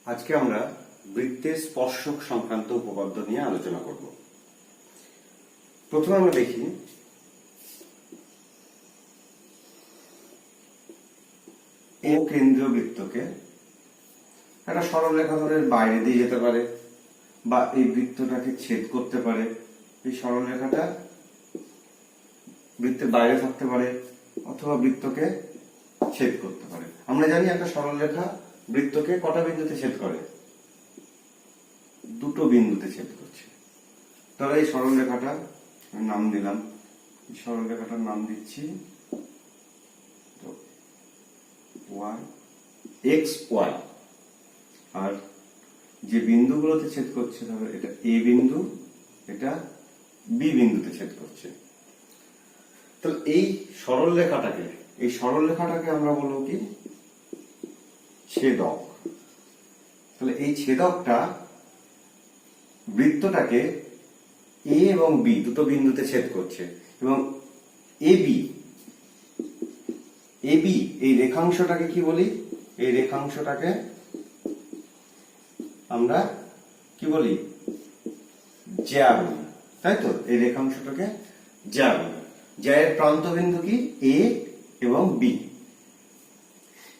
আজকে আমরা বৃত্তের স্পর্শক সংক্রান্ত উপপাদ্য নিয়ে আলোচনা করব। প্রথমে আমরা দেখি ও কেন্দ্রীয় বৃত্তকে একটা সরলরেখা ধরে বাইরে দিয়ে যেতে পারে বা এই বৃত্তটাকে ছেদ করতে পারে। এই সরলরেখাটা বৃত্তের বাইরে থাকতে পারে অথবা বৃত্তকে ছেদ করতে পারে। আমরা জানি একটা সরলরেখা বৃত্তকে কটা বিন্দুতে ছেদ করে? দুটো বিন্দুতে ছেদ করছে। তাহলে এই সরলরেখাটা নাম দিলাম, এই সরলরেখাটার নাম দিচ্ছি এক্স ওয়াই। আর যে বিন্দুগুলোতে ছেদ করছে ধরো এটা এ বিন্দু, এটা বি বিন্দুতে ছেদ করছে। তাহলে এই সরলরেখাটাকে আমরা বলবো কি? ছেদক। তাহলে এই ছেদকটা বৃত্তটাকে এ এবং বি দুটো বিন্দুতে ছেদ করছে এবং এবি এই রেখাংশটাকে কি বলি? এই রেখাংশটাকে আমরা কি বলি? জ্যা বলি, তাই তো? এই রেখাংশটাকে জ্যা বলি। জ্যায়ের প্রান্ত বিন্দু কি? এ এবং বি।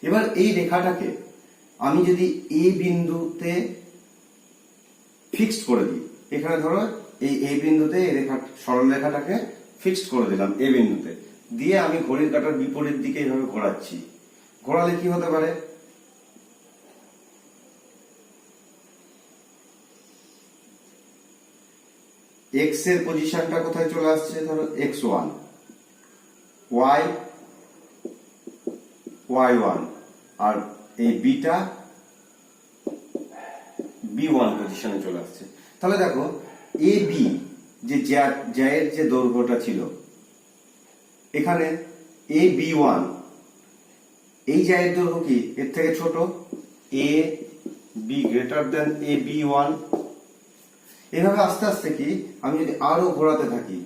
এবার এই রেখাটাকে আমি যদি এ বিন্দুতে ফিক্সড করে দিই, এখানে ধরো এই এ বিন্দুতে এই সরলরেখাটাকে ফিক্সড করে দিলাম এ বিন্দুতে, দিয়ে আমি ঘড়ির কাঁটার বিপরীত দিকে এইভাবে ঘোরাচ্ছি। ঘোরালে কি হতে পারে? এক্স এর পজিশনটা কোথায় চলে আসছে? ধরো x1, y1 আর এই বিটা b1 পজিশনে চলে আসছে। তাহলে দেখো এ বি যে জ্যায়ের যে দৈর্ঘ্যটা ছিল, এখানে এ বি1 এই জ্যায়ের দৈর্ঘ্য কি এর থেকে ছোট? A B greater than A B one. এভাবে আস্তে আস্তে কি আমি যদি আরো ঘোরাতে থাকি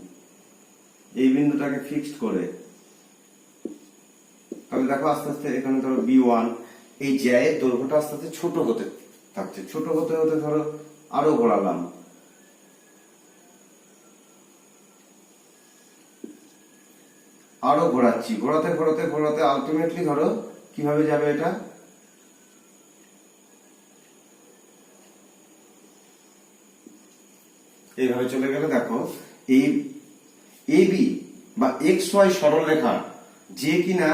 এই বিন্দুটাকে ফিক্সড করে, তাহলে দেখো আস্তে আস্তে এখানে ধরো বি1 এই জ্যায়ের দৈর্ঘ্যটা আস্তে আস্তে ছোট হতে থাকছে। ছোট হতে হতে ধরো আরো ঘোরালাম, আরো ঘোরাচ্ছি, ঘোরাতে ঘোরাতে ঘোরাতে আলটিমেটলি ধরো কিভাবে যাবে? এটা এইভাবে চলে গেলে দেখো এই এ বি বা এক্স ওয়াই সরলরেখা যে কিনা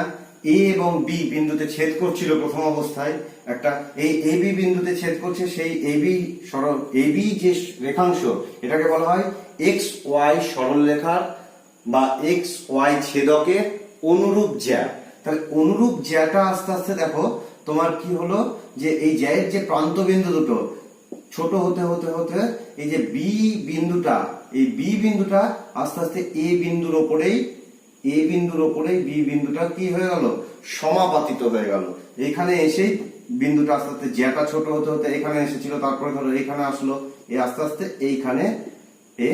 এ এবং বি বিন্দুতে ছেদ করছিল প্রথম অবস্থায়, একটা এই এ বি বিন্দুতে ছেদ করছে, সেই এ বি যে রেখাংশ এটাকে বলা হয় এক্স ওয়াই সরলরেখার বা এক্স ওয়াই ছেদকের অনুরূপ জ্যা। তাহলে অনুরূপ জ্যাটা আস্তে আস্তে দেখো তোমার কি হলো, যে এই জ্যায়ের যে প্রান্ত বিন্দু দুটো ছোট হতে হতে হতে এই যে বি বিন্দুটা, এই বি বিন্দুটা আস্তে আস্তে এ বিন্দুর ওপরেই বি বিন্দুটা কি হয়ে গেল? সমাপতিত হয়ে গেল। এখানে এসেই বিন্দুটা আস্তে আস্তে জ্যাটা ছোট হতে হতে এখানে এসেছিল, তারপরে ধরো এখানে আসলো, এই আস্তে আস্তে এইখানে এ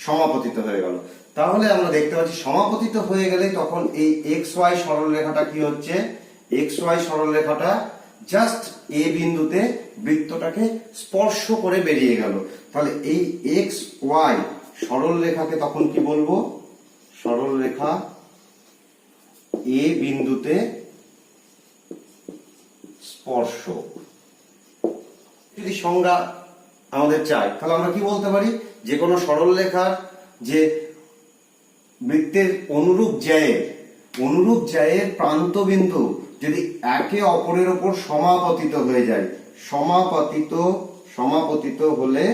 সমাপতিত হয়ে গেল। তাহলে আমরা দেখতে পাচ্ছি সমাপতিত হয়ে গেলে তখন এই এক্স ওয়াই সরলরেখাটা কি হচ্ছে? এক্স ওয়াই সরলরেখাটা জাস্ট এ বিন্দুতে বৃত্তটাকে স্পর্শ করে বেরিয়ে গেল। তাহলে এই এক্স ওয়াই সরলরেখাকে তখন কি বলবো? সরলরেখা এ বিন্দুতে স্পর্শক। যদি সংজ্ঞা আমাদের চাই তাহলে আমরা কি বলতে পারি? যে কোনো সরলরেখার যে বৃত্তের অনুরূপ জ্যায়ের প্রান্ত বিন্দু যদি একে অপরের উপর সমাপতিত হয়ে যায়, সমাপতিত হলে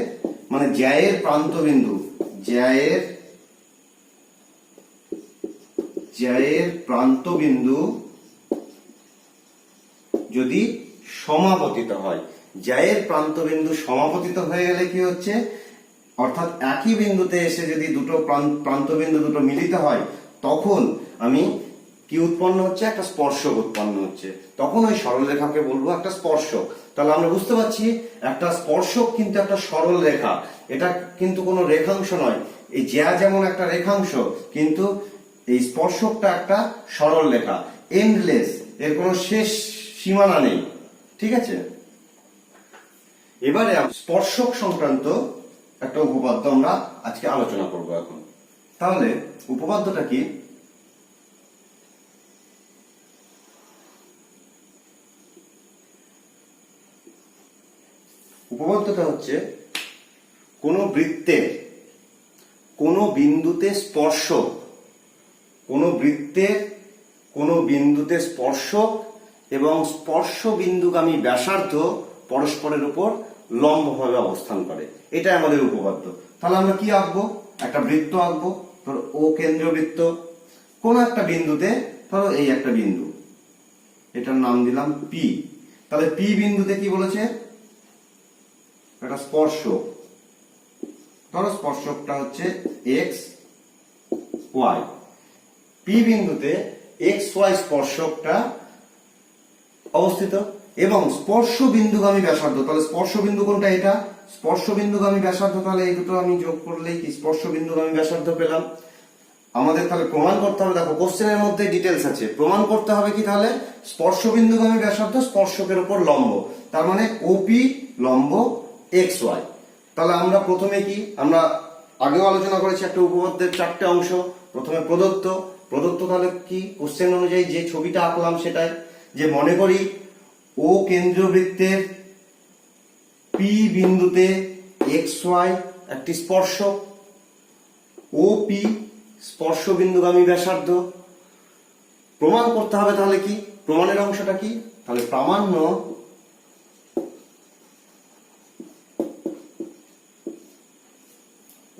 মানে জ্যায়ের প্রান্ত বিন্দু যদি সমাপতিত হয়, জ্যায়ের প্রান্ত বিন্দু সমাপতিত হয়ে গেলে কি হচ্ছে? অর্থাৎ একই বিন্দুতে এসে যদি দুটো প্রান্ত বিন্দু দুটো মিলিত হয়, তখন আমি কি উৎপন্ন হচ্ছে? একটা স্পর্শক উৎপন্ন হচ্ছে। তখন ওই সরলরেখাকে বলবো একটা স্পর্শক। তাহলে আমরা বুঝতে পারছি একটা স্পর্শক কিন্তু একটা সরল রেখা, এটা কিন্তু কোনো রেখাংশ নয়। এই জ্যা যেমন একটা রেখাংশ, কিন্তু এই স্পর্শকটা একটা সরল রেখা, এন্ডলেস, এর কোনো শেষ সীমানা নেই। ঠিক আছে? এবারে স্পর্শক সংক্রান্ত একটা উপপাদ্য আমরা আজকে আলোচনা করব এখন। তাহলে উপপাদ্যটা কি? উপপাদ্যটা হচ্ছে কোন বৃত্তের কোন বিন্দুতে স্পর্শক, কোন বৃত্তের কোন বিন্দুতে স্পর্শক এবং স্পর্শ বিন্দুগামী ব্যাসার্ধ পরস্পরের উপর লম্বভাবে অবস্থান করে, এটা আমাদের উপপাদ্য। তাহলে আমরা কি আঁকবো? একটা বৃত্ত আঁকবো, ধরো ও কেন্দ্রীয় বৃত্ত, কোন একটা বিন্দুতে, ধরো এই একটা বিন্দু, এটার নাম দিলাম পি। তাহলে পি বিন্দুতে কি বলেছে? একটা স্পর্শক, ধরো স্পর্শকটা হচ্ছে এক্স ওয়াই। পি বিন্দুতে এক্স ওয়াই স্পর্শকটা অবস্থিত এবং স্পর্শ বিন্দুগামী ব্যাসার্ধ, তাহলে স্পর্শ বিন্দু কোনটা? এটা স্পর্শ বিন্দুগামী ব্যাসার্ধ। তাহলে এই দুটো আমি যোগ করলেই কি স্পর্শ বিন্দুগামী ব্যাসার্ধ পেলাম। আমাদের তাহলে প্রমাণ করতে হবে, দেখো কোশ্চেনের মধ্যে ডিটেলস আছে, প্রমাণ করতে হবে কি? তাহলে স্পর্শ বিন্দুগামী ব্যাসার্ধ স্পর্শকের উপর লম্ব, তার মানে ওপি লম্ব এক্স ওয়াই। তাহলে আমরা প্রথমে কি, আমরা আগেও আলোচনা করেছি একটা উপপাদ্যের 4টে অংশ। প্রথমে প্রদত্ত, তাহলে কি কোশ্চেন অনুযায়ী যে ছবিটা আঁকলাম সেটাই, যে মনে করি ও কেন্দ্রীয় বৃত্তের পি বিন্দুতে এক্স ওয়াই একটি স্পর্শক, ও পি স্পর্শ বিন্দুগামী ব্যাসার্ধ। প্রমাণ করতে হবে তাহলে কি, প্রমাণের অংশটা কি? তাহলে প্রামাণ্য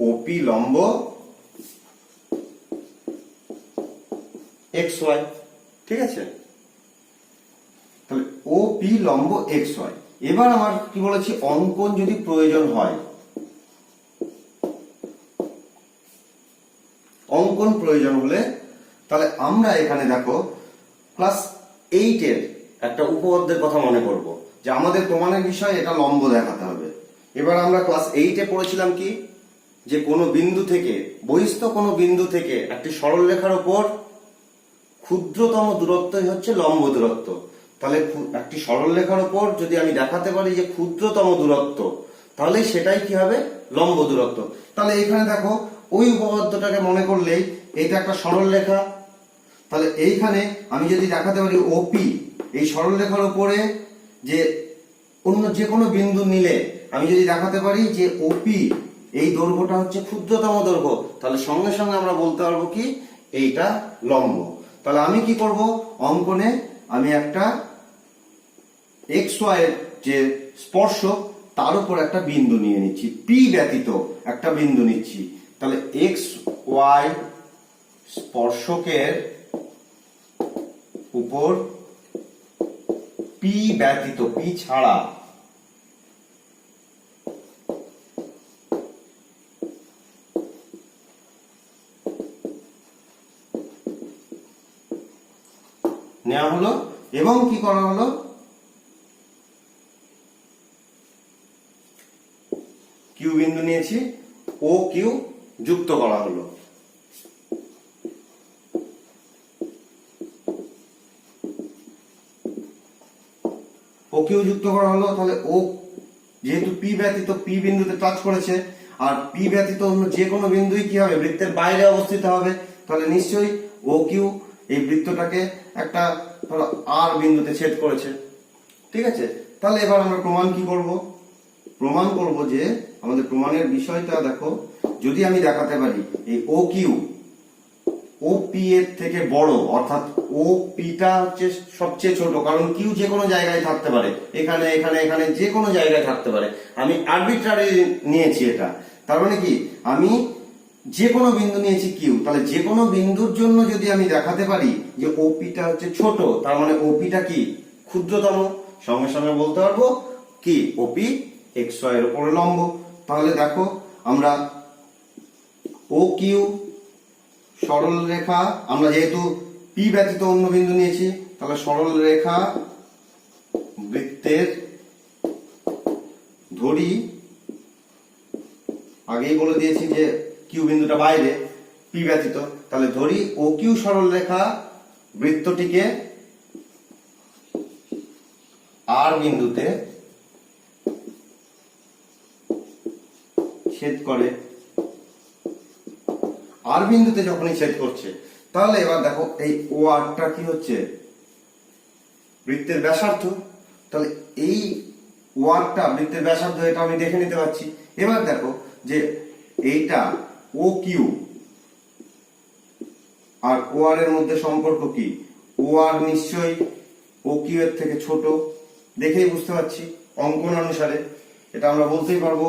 ওপি লম্ব এক্স ওয়াই, ঠিক আছে? তাহলে ওপি লম্ব এক্স ওয়াই। এবার আমার কি বলেছি, অঙ্কন যদি প্রয়োজন হয়, অঙ্কন প্রয়োজন হলে তাহলে আমরা এখানে দেখো ক্লাস 8-এর একটা উপপাদ্যের কথা মনে করব, যে আমাদের প্রমাণের বিষয় এটা লম্ব দেখাতে হবে। এবার আমরা ক্লাস 8-এ পড়েছিলাম কি, যে কোনো বিন্দু থেকে, বহিস্থ কোনো বিন্দু থেকে একটি সরলরেখার উপর ক্ষুদ্রতম দূরত্বই হচ্ছে লম্ব দূরত্ব। তাহলে একটি সরলরেখার উপর যদি আমি দেখাতে পারি যে ক্ষুদ্রতম দূরত্ব, তাহলে সেটাই কি হবে? লম্ব দূরত্ব। তাহলে এখানে দেখো ওই উপপাদ্যটাকে মনে করলেই এটা একটা সরলরেখা। তাহলে এইখানে আমি যদি দেখাতে পারি ওপি, এই সরলরেখার উপরে যে অন্য যে কোনো বিন্দু নিলে আমি যদি দেখাতে পারি যে ওপি এই দৈর্ঘ্যটা হচ্ছে ক্ষুদ্রতম দৈর্ঘ্য, তাহলে সঙ্গে সঙ্গে আমরা বলতে পারবো কি এইটা লম্ব। তাহলে আমি কি করব, অঙ্কনে আমি একটা এক্স ওয়াই এর যে স্পর্শক তার উপর একটা বিন্দু নিয়ে নিচ্ছি, পি ব্যতীত একটা বিন্দু নিচ্ছি। তাহলে এক্স ওয়াই স্পর্শকের উপর পি ব্যতীত, পি ছাড়া নেওয়া হলো এবং কি করা হলো, কিউ বিন্দু নিয়েছি, ও কিউ যুক্ত করা হলো। ও কিউ যুক্ত করা হলো। তাহলে ও যেহেতু পি ব্যতীত, পি বিন্দুতে টাচ করেছে, আর পি ব্যতীত অন্য যে কোনো বিন্দুই কি হবে, বৃত্তের বাইরে অবস্থিত হবে। তাহলে নিশ্চয়ই ও কিউ এই বৃত্তটাকে একটা ধরো আর বিন্দুতে ছেদ করেছে, ঠিক আছে? তাহলে এবার আমরা প্রমাণ কি করব, প্রমাণ করব যে আমাদের প্রমাণের বিষয়টা দেখো, যদি আমি দেখাতে পারি এই ও কিউ ও পি এর থেকে বড়, অর্থাৎ ও পিটা হচ্ছে সবচেয়ে ছোট, কারণ কিউ যে কোনো জায়গায় থাকতে পারে, এখানে এখানে এখানে যে কোনো জায়গায় থাকতে পারে, আমি আরবিট্রারি নিয়েছি এটা, তার মানে কি আমি যে কোনো বিন্দু নিয়েছি কিউ। তাহলে যে কোনো বিন্দুর জন্য যদি আমি দেখাতে পারি যে ওপিটা হচ্ছে ছোট, তার মানে ওপিটা কি ক্ষুদ্রতম, সঙ্গে সঙ্গে বলতে পারবো কি ওপি এক্স ওয়াই এর উপর লম্ব। তাহলে দেখো আমরা ও কিউ সরল রেখা, আমরা যেহেতু পি ব্যতীত অন্য বিন্দু নিয়েছি, তাহলে সরল রেখা বৃত্তের ধরি, আগেই বলে দিয়েছি যে কিউ বিন্দুটা বাইরে, পি ব্যতীত, তাহলে ধরি ও কিউ সরল রেখা বৃত্তটিকে আর বিন্দুতে ছেদ করে, আর বিন্দুতে যখনই ছেদ করছে, তাহলে এবার দেখো এই ও আরটা কি হচ্ছে, বৃত্তের ব্যাসার্ধ। তাহলে এই ও আরটা বৃত্তের ব্যাসার্ধ, এটা আমি দেখে নিতে পারছি। এবার দেখো যে এইটা ও কিউ আর ও আর এর মধ্যে সম্পর্ক কি, ও আর নিশ্চয়ই ও কিউ এর থেকে ছোট, দেখেই বুঝতে পারছি অঙ্কন অনুসারে, এটা আমরা বলতেই পারবো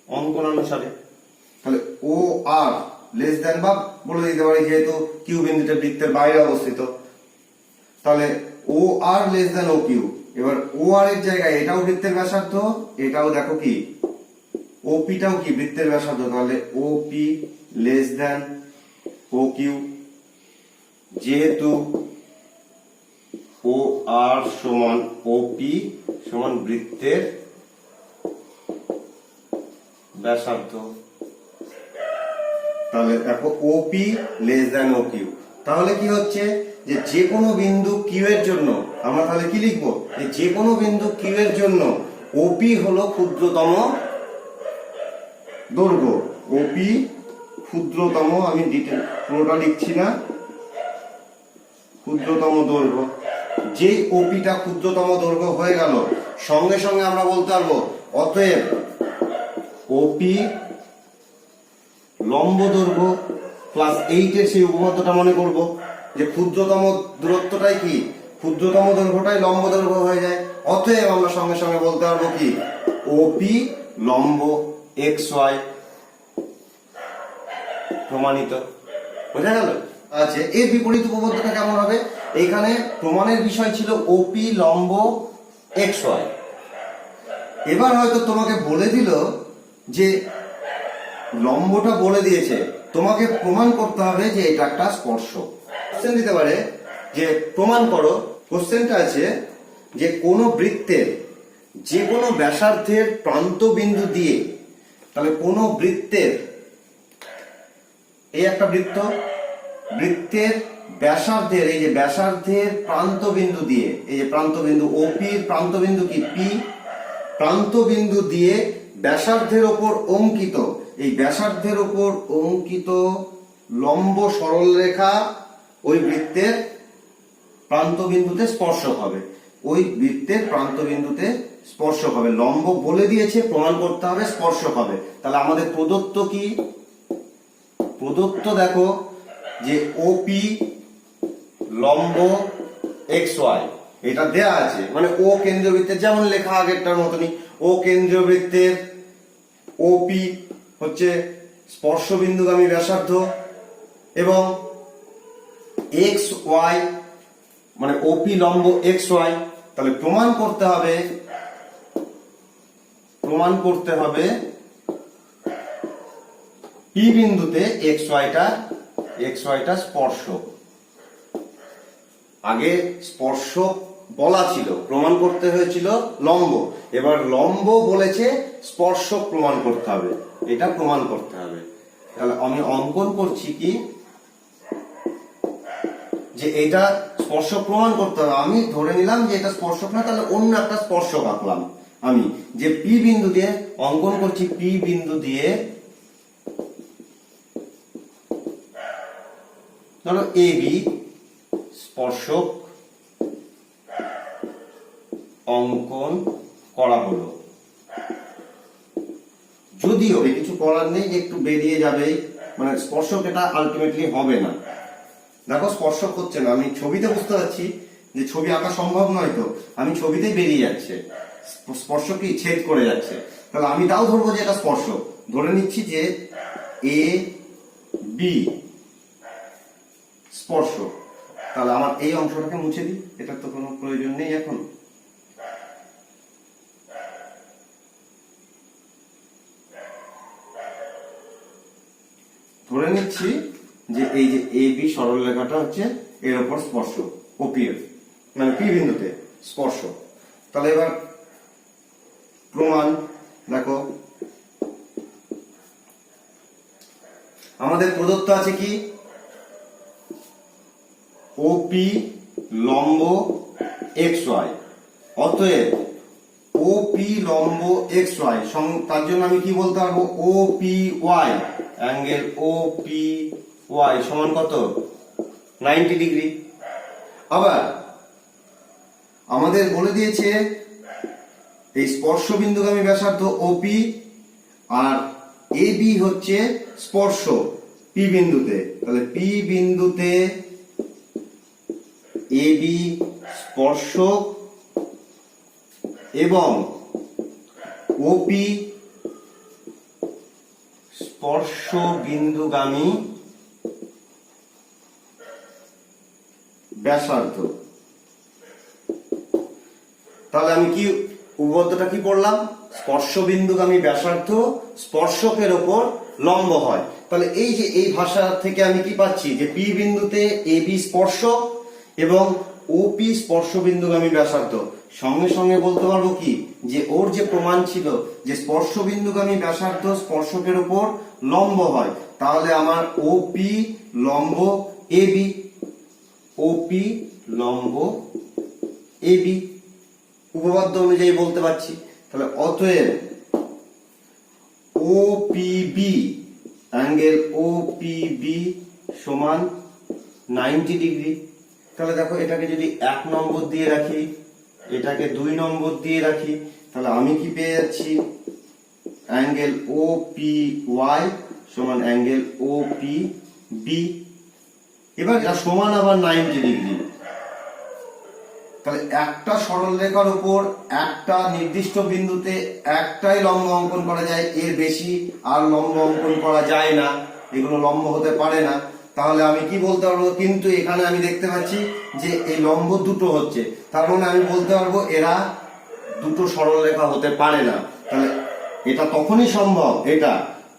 অঙ্কন অনুসারে। তাহলে ও আর লেস দেন, বা বলে দিতে পারি যেহেতু কিউ বিন্দুটা বৃত্তের বাইরে অবস্থিত, তাহলে ও আর লেস দেন ও কিউ। এবার ও আর এর জায়গায় এটাও বৃত্তের ব্যাসার্ধ, এটাও দেখো কি ওপিটাও কি বৃত্তের ব্যাসার্ধ, তাহলে ওপি লেস দেন ও কিউ। যেহেতু ও আর সমান ওপি সমান বৃত্তের ব্যাসার্ধ, তাহলে দেখো ওপি লেস দেন ও কিউ। তাহলে কি হচ্ছে যে যে কোনো বিন্দু কিউ এর জন্য আমরা তাহলে কি লিখবো, যে কোনো বিন্দু কিউ এর জন্য ওপি হলো ক্ষুদ্রতম দৈর্ঘ্য। ওপি ক্ষুদ্রতম, আমি পুরোটা লিখছি না, ক্ষুদ্রতম দৈর্ঘ্য। যে ওপিটা ক্ষুদ্রতম দৈর্ঘ্য হয়ে গেল, সঙ্গে সঙ্গে আমরা বলতে পারবো অতএব ওপি লম্ব দৈর্ঘ্য প্লাস 8 এর সেই উপপাদ্যটা মনে করব যে ক্ষুদ্রতম দূরত্বটাই কি, ক্ষুদ্রতম দৈর্ঘ্যটাই লম্ব দৈর্ঘ্য হয়ে যায়। অতএব আমরা সঙ্গে সঙ্গে বলতে পারবো কি ওপি লম্ব এক্স ওয়াই, প্রমাণিত। বোঝা গেল? আচ্ছা, এর বিপরীত উপপাদ্যটা কেমন হবে, এখানে প্রমাণের বিষয় ছিল ওপি লম্ব এক্স ওয়াই। এবার হয়তো তোমাকে বলে দিল যে লম্বটা বলে দিয়েছে, তোমাকে প্রমাণ করতে হবে যে এটা একটা স্পর্শক। কোশ্চেন দিতে পারে যে প্রমাণ করো, কোশ্চেনটা আছে যে কোন বৃত্তের যে কোনো ব্যাসার্ধের প্রান্ত বিন্দু দিয়ে, তাহলে কোন বৃত্তের, এই একটা বৃত্ত, বৃত্তের ব্যাসার্ধের, এই যে ব্যাসার্ধের প্রান্ত বিন্দু দিয়ে, এই যে প্রান্ত বিন্দু ওপির প্রান্ত বিন্দু কি পি, প্রান্ত বিন্দু দিয়ে ব্যাসার্ধের ওপর অঙ্কিত, এই ব্যাসার্ধের ওপর অঙ্কিত লম্ব সরল রেখা ওই বৃত্তের প্রান্ত বিন্দুতে স্পর্শক হবে, ওই বৃত্তের প্রান্ত বিন্দুতে স্পর্শক হবে। লম্ব বলে দিয়েছে, প্রমাণ করতে হবে স্পর্শক হবে। তাহলে আমাদের প্রদত্ত কি, প্রদত্ত দেখো যে ওপি লম্ব এক্স ওয়াই, এটা দেয়া আছে, মানে ও কেন্দ্রীয় বৃত্তের যেমন লেখা আগেরটার মতনই, ও কেন্দ্রীয় বৃত্তের ওপি হচ্ছে স্পর্শবিন্দুগামী ব্যাসার্ধ, এবং এক্স ওয়াই মানে ওপি লম্ব এক্স ওয়াই। তাহলে প্রমাণ করতে হবে পি বিন্দুতে এক্স ওয়াইটা স্পর্শক। আগে স্পর্শক বলা ছিল, প্রমাণ করতে হয়েছিল লম্ব, এবার লম্ব বলেছে স্পর্শক প্রমাণ করতে হবে, এটা প্রমাণ করতে হবে। তাহলে আমি অঙ্কন করছি কি যে এটা স্পর্শক প্রমাণ করতে হবে, আমি ধরে নিলাম যে এটা স্পর্শক না, তাহলে অন্য একটা স্পর্শক আঁকলাম আমি, যে পি বিন্দু দিয়ে অঙ্কন করছি, পি বিন্দু দিয়ে ধরো এ বি স্পর্শক অঙ্কন করা হলো। যদিও কিছু করার নেই, একটু বেরিয়ে যাবে, মানে স্পর্শক এটা আলটিমেটলি হবে না। দেখো স্পর্শক হচ্ছে না, আমি ছবিতে বুঝতে পারছি যে ছবি আঁকা সম্ভব নয়, তো আমি ছবিতেই বেরিয়ে যাচ্ছে, স্পর্শক কি ছেদ করে যাচ্ছে। তাহলে আমি তাও ধরবো যে এটা স্পর্শক, ধরে নিচ্ছি যে এ বি স্পর্শক। তাহলে আমার এই অংশটাকে মুছে দিই, এটার তো কোনো প্রয়োজন নেই এখন। ধরে নিচ্ছি যে এই যে এ বি সরল রেখাটা হচ্ছে এর উপর স্পর্শক, ওপি এর মানে পি বিন্দুতে স্পর্শক। তাহলে এবার প্রমাণ দেখো, আমাদের প্রদত্ত আছে কি ওপি লম্ব এক্স ওয়াই, অতএব ওপি লম্ব এক্স ওয়াই, তার জন্য আমি কি বলতে পারবো, ওপি ওয়াই, অ্যাঙ্গেল ওপি ওয়াই সমান কত, 90 ডিগ্রি। আবার আমাদের বলে দিয়েছে এই স্পর্শ বিন্দুগামী ব্যাসার্ধ ওপি, আর এবি হচ্ছে স্পর্শ পি বিন্দুতে, তাহলে পি বিন্দুতে এবি স্পর্শক এবং ওপি স্পর্শ বিন্দুগামী ব্যাসার্ধ। তাহলে আমি কি উপপাদ্যটা কি পড়লাম, স্পর্শ বিন্দুগামী ব্যাসার্ধ স্পর্শকের ওপর লম্ব হয়। তাহলে এই যে এই ভাষা থেকে আমি কি পাচ্ছি, যে পি বিন্দুতে এবি স্পর্শক এবং ওপি স্পর্শ বিন্দুগামী ব্যাসার্ধ। সঙ্গে সঙ্গে বলতে পারবো কি, যে ওর যে প্রমাণ ছিল যে স্পর্শ বিন্দুগামী ব্যাসার্ধ স্পর্শকের উপর লম্ব হয়, তাহলে আমার ওপি লম্ব এবি, ওপি লম্ব এবি উপপাদ্য অনুযায়ী বলতে পারছি। তাহলে অতএব ওপিবি অ্যাঙ্গেল ওপিবি সমান 90 ডিগ্রি। তাহলে দেখো এটাকে যদি 1 নম্বর দিয়ে রাখি, এটাকে 2 নম্বর দিয়ে রাখি, তাহলে আমি কি পেয়ে যাচ্ছি, অ্যাঙ্গেল ওপি ওয়াই সমান অ্যাঙ্গেল ওপি বি। এবার এটা সমান আবার 90 ডিগ্রি। তাহলে একটা সরলরেখার উপর একটা নির্দিষ্ট বিন্দুতে একটাই লম্ব অঙ্কন করা যায়, এর বেশি আর লম্ব অঙ্কন করা যায় না, এগুলো লম্ব হতে পারে না। তাহলে আমি কি বলতে পারবো, কিন্তু এখানে আমি দেখতে পাচ্ছি যে এই লম্ব দুটো হচ্ছে, তার মানে আমি বলতে পারবো এরা দুটো সরলরেখা হতে পারে না। তাহলে এটা তখনই সম্ভব, এটা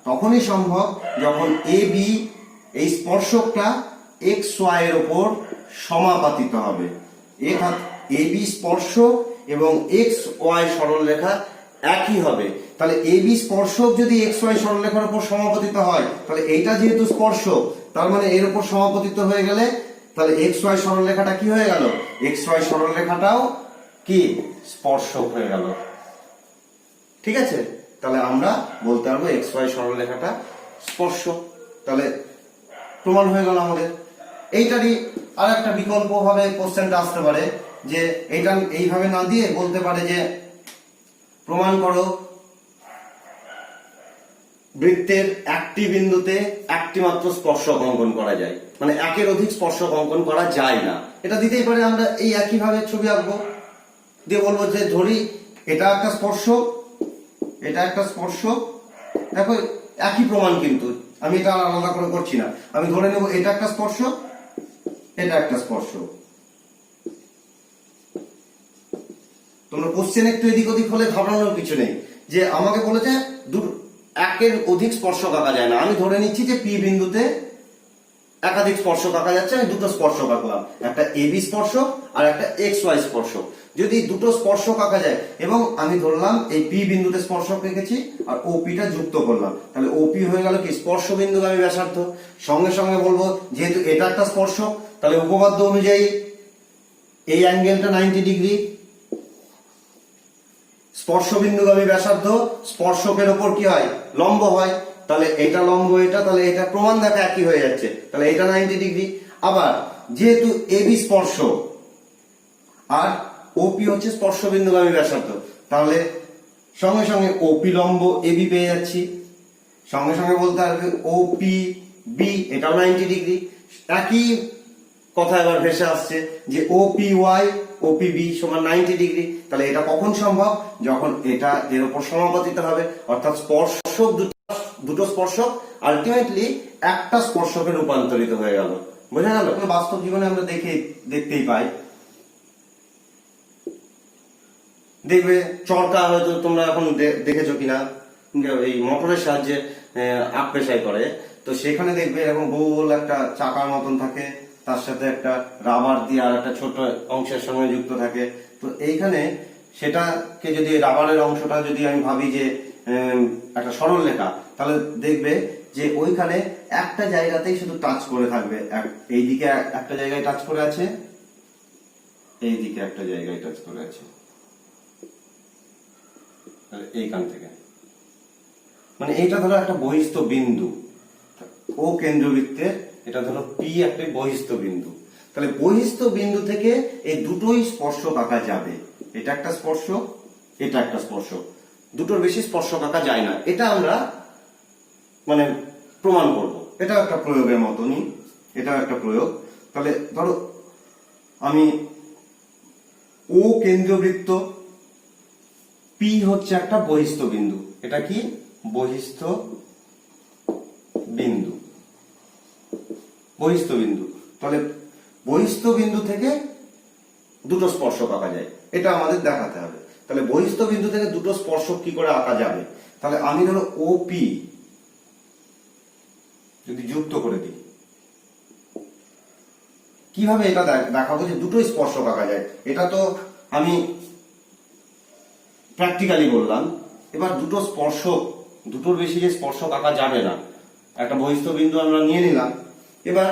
তখনই সম্ভব যখন এ বি এই স্পর্শকটা এক্স ওয়াই এর উপর সমাপাতিত হবে। অর্থাৎ এ বি স্পর্শক এবং এক্স ওয়াই সরলরেখা একই হবে। তাহলে এ বি স্পর্শক যদি এক্স ওয়াই সরলরেখার উপর সমাপতিত হয়, তাহলে এইটা যেহেতু স্পর্শক, তার মানে এর উপর সমাপতিত হয়ে গেলে তাহলে এক্স ওয়াই সরলরেখাটা কি হয়ে গেল, এক্স ওয়াই সরলরেখাটাও কি স্পর্শক হয়ে গেল। ঠিক আছে, তাহলে আমরা বলতে পারবো এক্স ওয়াই সরলরেখাটা স্পর্শক। তাহলে প্রমাণ হয়ে গেল আমাদের। এইটারই আর একটা বিকল্প ভাবে কোশ্চেনটা আসতে পারে, যে এইটা এইভাবে না দিয়ে বলতে পারে যে প্রমাণ করো বৃত্তের একটি বিন্দুতে একটি মাত্র স্পর্শক অঙ্কন করা যায়, মানে একের অধিক স্পর্শক অঙ্কন করা যায় না। এটা দিতেই পারে, আমরা এই একই ভাবে ছবি আঁকবো, দিয়ে বলবো যে ধরি এটা একটা স্পর্শক, এটা একটা স্পর্শক, দেখো একই প্রমাণ, কিন্তু আমি এটা আলাদা করে করছি না। আমি ধরে নেব এটা একটা স্পর্শক, এটা একটা স্পর্শক। তোমরা কোশ্চেন একটু এদিক ওদিক হলে ঘাবড়ানোর কিছু নেই, যে আমাকে বলেছে একের অধিক স্পর্শক আঁকা যায় না। আমি ধরে নিচ্ছি যে পি বিন্দুতে একাধিক স্পর্শক আঁকা যাচ্ছে, আমি দুটো স্পর্শক আঁকলাম, একটা এবি স্পর্শক আর একটা এক্স ওয়াই স্পর্শক। যদি দুটো স্পর্শক আঁকা যায় এবং আমি ধরলাম এই পি বিন্দুতে স্পর্শক রেখেছি আর ওপিটা যুক্ত করলাম, তাহলে ওপি হয়ে গেল কি স্পর্শ বিন্দুগামী ব্যাসার্ধ। সঙ্গে সঙ্গে বলবো যেহেতু এটা একটা স্পর্শক, তাহলে উপপাদ্য অনুযায়ী এই অ্যাঙ্গেলটা 90 ডিগ্রি। স্পর্শ বিন্দুগামী ব্যাসার্ধ স্পর্শকের উপর কি হয়, লম্ব হয়, তাহলে এটা লম্ব, এটা, তাহলে এটা প্রমাণ দেখা একই হয়ে যাচ্ছে, তাহলে এটা 90 ডিগ্রি। আবার যেহেতু এবি স্পর্শ আর ওপি হচ্ছে স্পর্শ বিন্দুগামী ব্যাসার্ধ, তাহলে সঙ্গে সঙ্গে ওপি লম্ব এবি পেয়ে যাচ্ছি। সঙ্গে সঙ্গে বলতে পারবে ওপি বি, এটাও 90 ডিগ্রি। একই কথা এবার ভেসে আসছে যে ওপি ওয়াই ওপি বি সমান 90 ডিগ্রি। তাহলে এটা কখন সম্ভব, যখন এটা এর উপর সমাপতিত হবে, অর্থাৎ স্পর্শক দুটো স্পর্শক আলটিমেটলি একটা স্পর্শকে রূপান্তরিত হয়ে গেল। বোঝা গেল? বাস্তব জীবনে আমরা দেখতেই পাই, দেখবে চরকা হয়তো তোমরা এখন দেখেছো কিনা, এই মোটরের সাহায্যে আপ পেশাই করে, তো সেখানে দেখবে এরকম গোল একটা চাকার মতন থাকে, তার সাথে একটা রাবার দিয়ে আর একটা ছোট অংশের সঙ্গে যুক্ত থাকে। তো এইখানে সেটাকে যদি রাবারের অংশটা যদি আমি ভাবি যে একটা সরল রেখা, তাহলে দেখবে যে ওইখানে একটা জায়গাতেই শুধু টাচ করে থাকবে, এইদিকে একটা জায়গায় টাচ করে আছে, এইদিকে একটা জায়গায় টাচ করে আছে। তাহলে এইখান থেকে, মানে এইটা ধরো একটা বহিস্থ বিন্দু, ও কেন্দ্রবৃত্তের এটা ধরো পি একটা বহিস্থ বিন্দু। তাহলে বহিস্থ বিন্দু থেকে এই দুটোই স্পর্শক আঁকা যাবে। এটা একটা স্পর্শক, এটা একটা স্পর্শক, দুটোর বেশি স্পর্শক আঁকা যায় না। এটা আমরা মানে প্রমাণ করব। এটা একটা প্রয়োগের মতনই, এটা একটা প্রয়োগ। তাহলে ধরো আমি ও কেন্দ্রবৃত্ত, পি হচ্ছে একটা বহিস্থ বিন্দু। এটা কি বহিস্থ বিন্দু, বহিস্থ বিন্দু। তাহলে বহিস্থ বিন্দু থেকে দুটো স্পর্শক আঁকা যায়, এটা আমাদের দেখাতে হবে। তাহলে বহিস্থ বিন্দু থেকে দুটো স্পর্শক কি করে আঁকা যাবে? তাহলে আমি ধরো ও পি যদি যুক্ত করে দিই, কিভাবে এটা দেখাবো যে দুটো স্পর্শক আঁকা যায়? এটা তো আমি প্র্যাকটিক্যালি বললাম। এবার দুটো স্পর্শক, দুটোর বেশি যে স্পর্শক আঁকা যাবে না, একটা বহিস্থ বিন্দু আমরা নিয়ে নিলাম। এবার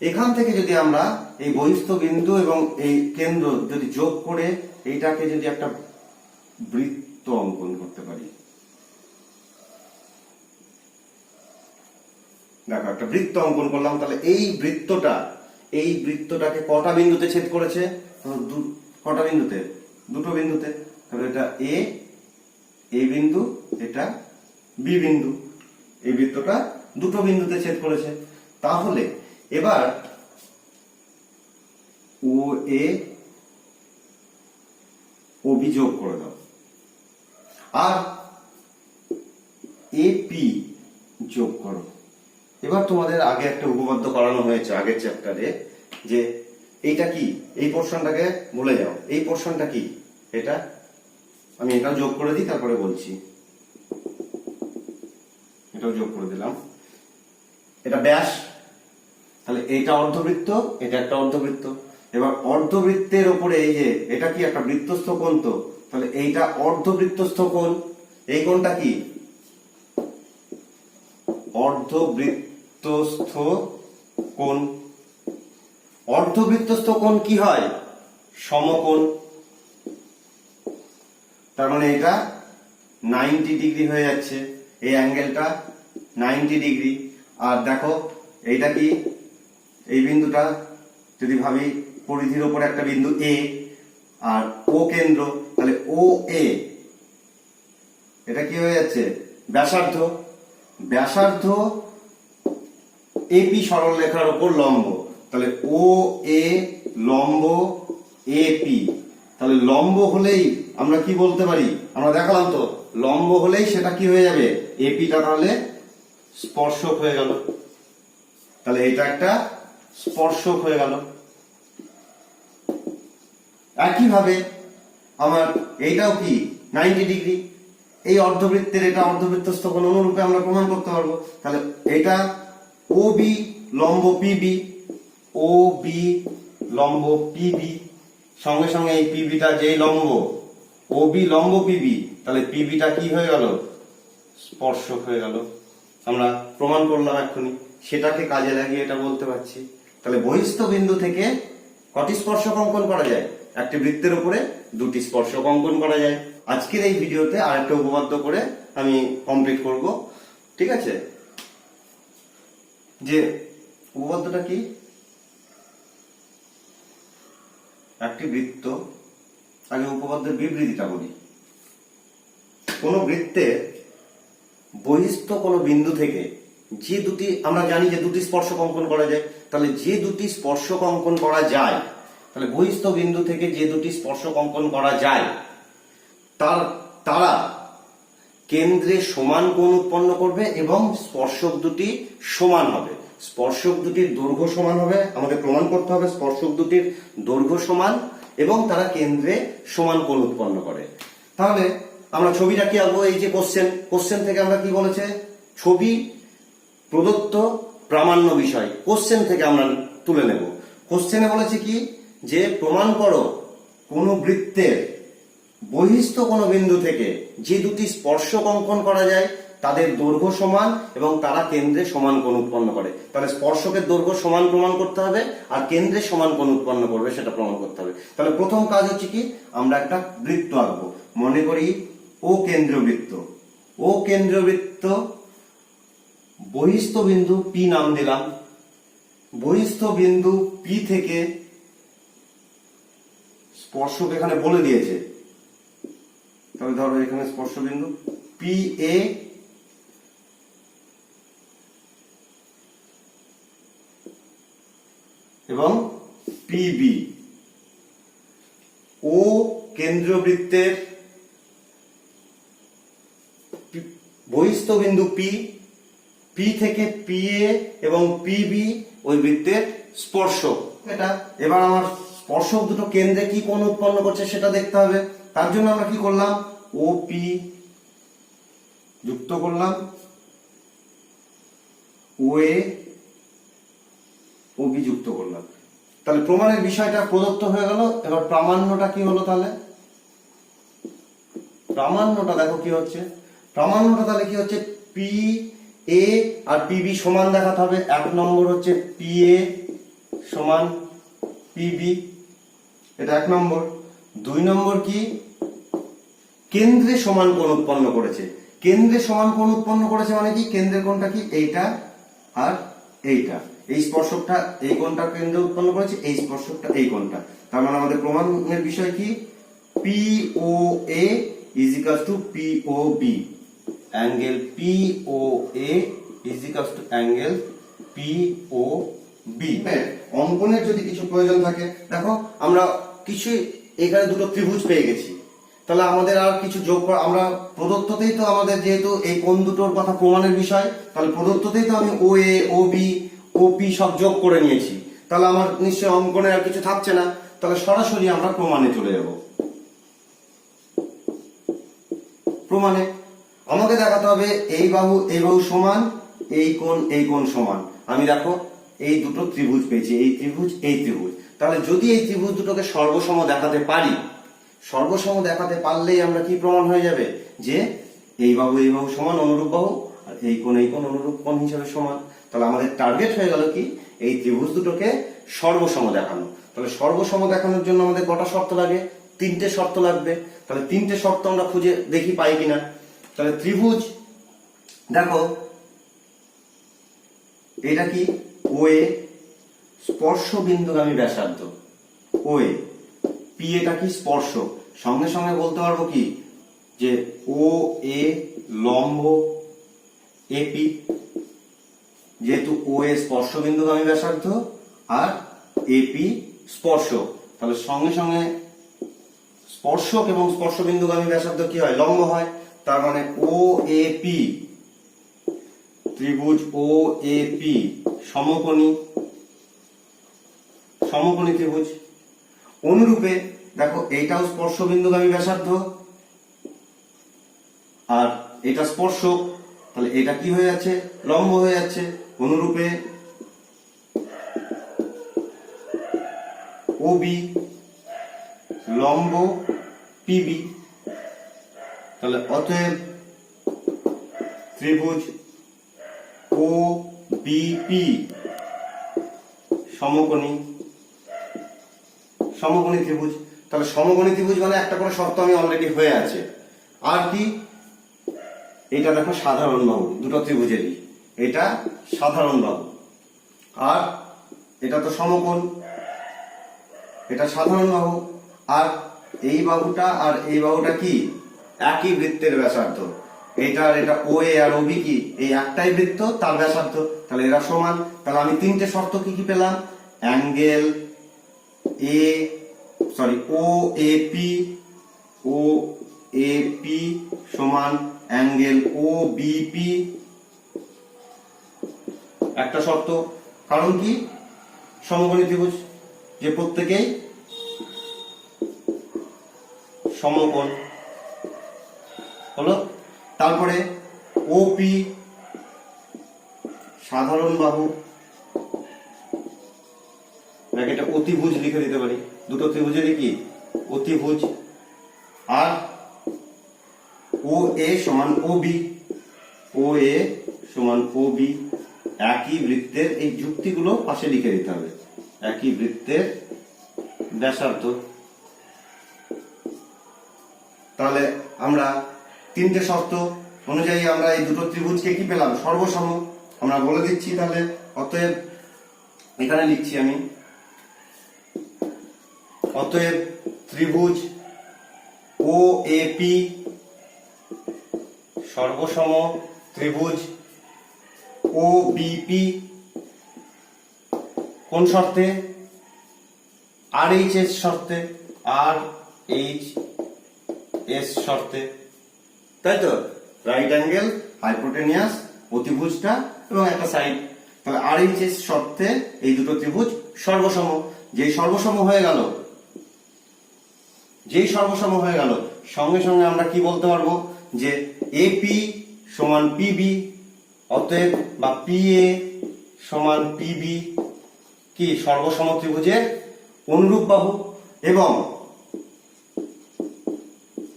এখান থেকে যদি আমরা এই বহিস্থ বিন্দু এবং এই কেন্দ্র যদি যোগ করে এইটাকে যদি একটা বৃত্ত অঙ্কন করতে পারি, দেখো একটা বৃত্ত অঙ্কন করলাম। তাহলে এই বৃত্তটাকে কটা বিন্দুতে ছেদ করেছে? কটা বিন্দুতে? দুটো বিন্দুতে। তাহলে এটা এ বিন্দু, এটা বি বিন্দু। এই বৃত্তটা দুটো বিন্দুতে ছেদ করেছে। তাহলে এবার ও এ ও বি যোগ করে দাও, আর এ পি যোগ করো। এবার তোমাদের আগে একটা উপপাদ্য করানো হয়েছে আগের চ্যাপ্টারে, যে এইটা কি, এই পোরশনটাকে ভুলে যাও, এই পোরশনটা কি, এটা আমি এটাও যোগ করে দিই, তারপরে বলছি। এটাও যোগ করে দিলাম, এটা ব্যাস। তাহলে এটা অর্ধবৃত্ত, এটা একটা অর্ধবৃত্ত। এবার অর্ধবৃত্তের উপরে এই যে এটা কি একটা বৃত্তস্থ কোণ, তো তাহলে এইটা অর্ধবৃত্তস্থ কোণ। এই কোণটা কি? অর্ধবৃত্তস্থ কোণ। অর্ধবৃত্তস্থ কোণ কি হয়? সমকোণ। তার মানে এটা 90 ডিগ্রি হয়ে যাচ্ছে, এই অ্যাঙ্গেলটা 90 ডিগ্রি। আর দেখো এইটা কি, এই বিন্দুটা যদি ভাবি পরিধির উপরে একটা বিন্দু এ, আর ও কেন্দ্র, তাহলে ও এ এটা কি হয়ে যাচ্ছে? ব্যাসার্ধ। ব্যাসার্ধ এপি সরলরেখার উপর লম্ব। তাহলে ও এ লম্ব এপি। তাহলে লম্ব হলেই আমরা কি বলতে পারি? আমরা দেখালাম তো, লম্ব হলেই সেটা কি হয়ে যাবে? এপিটা তাহলে স্পর্শক হয়ে গেল। তাহলে এটা একটা স্পর্শক হয়ে গেল। একইভাবে আমার এইটাও কি 90 ডিগ্রি, এই অর্ধবৃত্তের এটা অর্ধবৃত্তস্থ কোণ, অনুরূপে আমরা প্রমাণ করতে পারবো। তাহলে এটা ও বি লম্ব পিবি, ও বি লম্ব পিবি, সঙ্গে সঙ্গে এই পিবিটা যেই লম্ব, ও বি লম্ব পিবি, তাহলে পিবিটা কি হয়ে গেল? স্পর্শক হয়ে গেল। আমরা প্রমাণ করলাম এক্ষুনি, সেটাকে কাজে লাগিয়ে এটা বলতে পারছি। তাহলে বহিস্থ বিন্দু থেকে কটি স্পর্শক অঙ্কন করা যায়? একটি বৃত্তের উপরে দুটি স্পর্শক অঙ্কন করা যায়। আজকের এই ভিডিওতে আরেকটা উপপাদ্য করে আমি কমপ্লিট করব, ঠিক আছে? যে উপপাদ্যটা কি? একটি বৃত্ত, আগে উপপাদ্যের বিবৃতিটা বলি। কোন বৃত্তের বহিস্থ কোন বিন্দু থেকে যে দুটি, আমরা জানি যে দুটি স্পর্শক অঙ্কন করা যায়। তাহলে যে দুটি স্পর্শক অঙ্কন করা যায়, তাহলে বহিস্থ বিন্দু থেকে যে দুটি স্পর্শক অঙ্কন করা যায় তারা কেন্দ্রে সমান কোণ উৎপন্ন করবে এবং স্পর্শক দুটি সমান হবে। স্পর্শক দুটির দৈর্ঘ্য সমান হবে, আমাদের প্রমাণ করতে হবে স্পর্শক দুটির দৈর্ঘ্য সমান এবং তারা কেন্দ্রে সমান কোণ উৎপন্ন করে। তাহলে আমরা ছবিটা কি আঁকবো? এই যে কোশ্চেন থেকে আমরা কি বলেছে, ছবি প্রদত্ত প্রামাণ্য বিষয় কোশ্চেন থেকে আমরা তুলে নেব। কোশ্চেনে বলেছে কি, যে প্রমাণ করো কোন বৃত্তের বহিস্থ কোন বিন্দু থেকে যে দুটি স্পর্শক অঙ্কন করা যায় তাদের দৈর্ঘ্য সমান এবং তারা কেন্দ্রে সমান কোণ উৎপন্ন করে। তাহলে স্পর্শকের দৈর্ঘ্য সমান প্রমাণ করতে হবে, আর কেন্দ্রে সমান কোণ উৎপন্ন করবে সেটা প্রমাণ করতে হবে। তাহলে প্রথম কাজ হচ্ছে কি, আমরা একটা বৃত্ত আঁকবো। মনে করি ও ও কেন্দ্রবৃত্ত, ও কেন্দ্রবৃত্ত বহিস্থ বিন্দু পি নাম দিলাম, বহিস্থ বিন্দু পি থেকে স্পর্শক এখানে বলে দিয়েছে, তবে ধরো এখানে স্পর্শ বিন্দু পি এ এবং পিবি, ও কেন্দ্রবৃত্তের বহিস্থ বিন্দু পি, পি থেকে পি এ এবং পিবি ওই বৃত্তের স্পর্শক। এটা এবার আমার স্পর্শক দুটো কেন্দ্রে কি কোণ উৎপন্ন করছে সেটা দেখতে হবে। তার জন্য আমরা কি করলাম, ও পি যুক্ত করলাম, ও এ ও বি যুক্ত করলাম। তাহলে প্রমাণের বিষয়টা প্রদত্ত হয়ে গেল। এবার প্রামাণ্যটা কি হলো, তাহলে প্রামাণ্যটা দেখো কি হচ্ছে, প্রামাণ্যটা তাহলে কি হচ্ছে, পি এ আর পিবি সমান দেখাতে হবে। এক নম্বর হচ্ছে পি এ সমান পিবি, এটা এক নম্বর। দুই নম্বর কি, কেন্দ্রে সমান কোণ উৎপন্ন করেছে। কেন্দ্রে সমান কোণ উৎপন্ন করেছে মানে কি, কেন্দ্রের কোণটা কি, এইটা আর এইটা, এই স্পর্শকটা এই কোণটা কেন্দ্রে উৎপন্ন করেছে, এই স্পর্শকটা এই কোণটা। তার মানে আমাদের প্রমাণের বিষয় কি, P O A is equals to P O B, angle P O A is equals to angle P O B. অঙ্কনের যদি কিছু প্রয়োজন থাকে, দেখো আমরা কিছু এখানে দুটো ত্রিভুজ পেয়ে গেছি, তাহলে আমাদের আর কিছু যোগ করা, আমরা প্রদত্ততেই তো আমাদের যেহেতু এই কোণ দুটোর কথা প্রমাণের বিষয়, তাহলে প্রদত্ততেই তো আমি ও এ ও বি ও পি সব যোগ করে নিয়েছি, তাহলে আমার নিশ্চয়ই অঙ্কনে আর কিছু থাকছে না। তাহলে সরাসরি আমরা প্রমাণে চলে যাব। প্রমাণে আমাকে দেখাতে হবে এই বাহু সমান, এই কোণ সমান। আমি দেখো এই দুটো ত্রিভুজ পেয়েছি, এই ত্রিভুজ এই ত্রিভুজ। তাহলে যদি এই ত্রিভুজ দুটোকে সর্বসম দেখাতে পারি, সর্বসম দেখাতে পারলেই আমরা কি প্রমাণ হয়ে যাবে, যে এই বাহু সমান অনুরূপ বাহু, আর এই কোণ অনুরূপ কোণ হিসাবে সমান। তাহলে আমাদের টার্গেট হয়ে গেল কি, এই ত্রিভুজ দুটোকে সর্বসম দেখানো। তাহলে সর্বসম দেখানোর জন্য আমাদের কটা শর্ত লাগে, তিনটে শর্ত লাগবে। তাহলে তিনটে শর্ত আমরা খুঁজে দেখি পাই কিনা। তাহলে ত্রিভুজ দেখো, এটা কি, ও এ স্পর্শ বিন্দুগামী ব্যাসার্ধ, ও এ পি, এটা কি স্পর্শক। সঙ্গে সঙ্গে বলতে পারবো কি, যে ও এ লম্ব এপি, যেহেতু ও এ স্পর্শ বিন্দুগামী ব্যাসার্ধ আর এপি স্পর্শক, তাহলে সঙ্গে সঙ্গে স্পর্শক এবং স্পর্শ বিন্দুগামী ব্যাসার্ধ কি হয়, লম্ব হয়। তার মানে ও এ পি, ত্রিভুজ ও এ পি সমকোণী, সমকোণী ত্রিভুজ। অনুরূপে দেখো এইটাও স্পর্শ বিন্দুগামী ব্যাসার্ধ আর এটা স্পর্শক, তাহলে এটা কি হয়ে যাচ্ছে, লম্ব হয়ে যাচ্ছে। অনুরূপে ওবি লম্ব পিবি, তাহলে অতএব ত্রিভুজ ও বিপি সমকোণী, সমকোণী ত্রিভুজ। তাহলে সমকোণী ত্রিভুজ মানে একটা করে শর্ত আমি অলরেডি হয়ে আছে। আর কি, এটা দেখো সাধারণ বাহু দুটো ত্রিভুজেরই, এটা সাধারণ বাহু আর এটা তো সমকোণ, এটা সাধারণ বাহু। আর এই বাহুটা আর এই বাহুটা কি, একই বৃত্তের ব্যাসার্ধ। এটা আর এটা ও এ আর ও বি কি, এই একটাই বৃত্ত, তার ব্যাসার্ধ, তাহলে এরা সমান। তাহলে আমি তিনটে শর্ত কি কি পেলাম, অ্যাঙ্গেল ও এ পি সমান অ্যাঙ্গেল ও বিপি, একটা শর্ত। কারণ কি, সমকোণী ত্রিভুজ যে প্রত্যেকেই সমকোণ হলো। তারপরে ওপি সাধারণ বাহু, এটা অতিভুজ লিখে দিতে পারি, দুটো ত্রিভুজেরই কি অতিভুজ। আর ও এ সমান ওবি, ও এ সমান ওবি, একই বৃত্তের, এই যুক্তিগুলো পাশে লিখে দিতে হবে, একই বৃত্তের ব্যাসার্ধ। তাহলে আমরা তিনটে শর্ত অনুযায়ী আমরা এই দুটো ত্রিভুজকে কি পেলাম, সর্বসম। আমরা বলে দিচ্ছি তাহলে, অতএব এখানে লিখছি আমি, অতএব ত্রিভুজ ও এ পি সর্বসম ত্রিভুজ ও বিপি কোন শর্তে, আর এইচ এস শর্তে, আর এইচ এস শর্তে, তাই তো? রাইট অ্যাঙ্গেল, হাইপোটেনিয়াস, অতিভুজটা এবং একটা সাইড। তাহলে আর এইচ এস শর্তে এই দুটো ত্রিভুজ সর্বসম। যেই সর্বসম হয়ে গেল, সঙ্গে সঙ্গে আমরা কি বলতে পারবো যে এপি সমান পিবি, অতএব বা পিএ সমান পিবি কি সর্বসম ত্রিভুজের অনুরূপ বাহু, এবং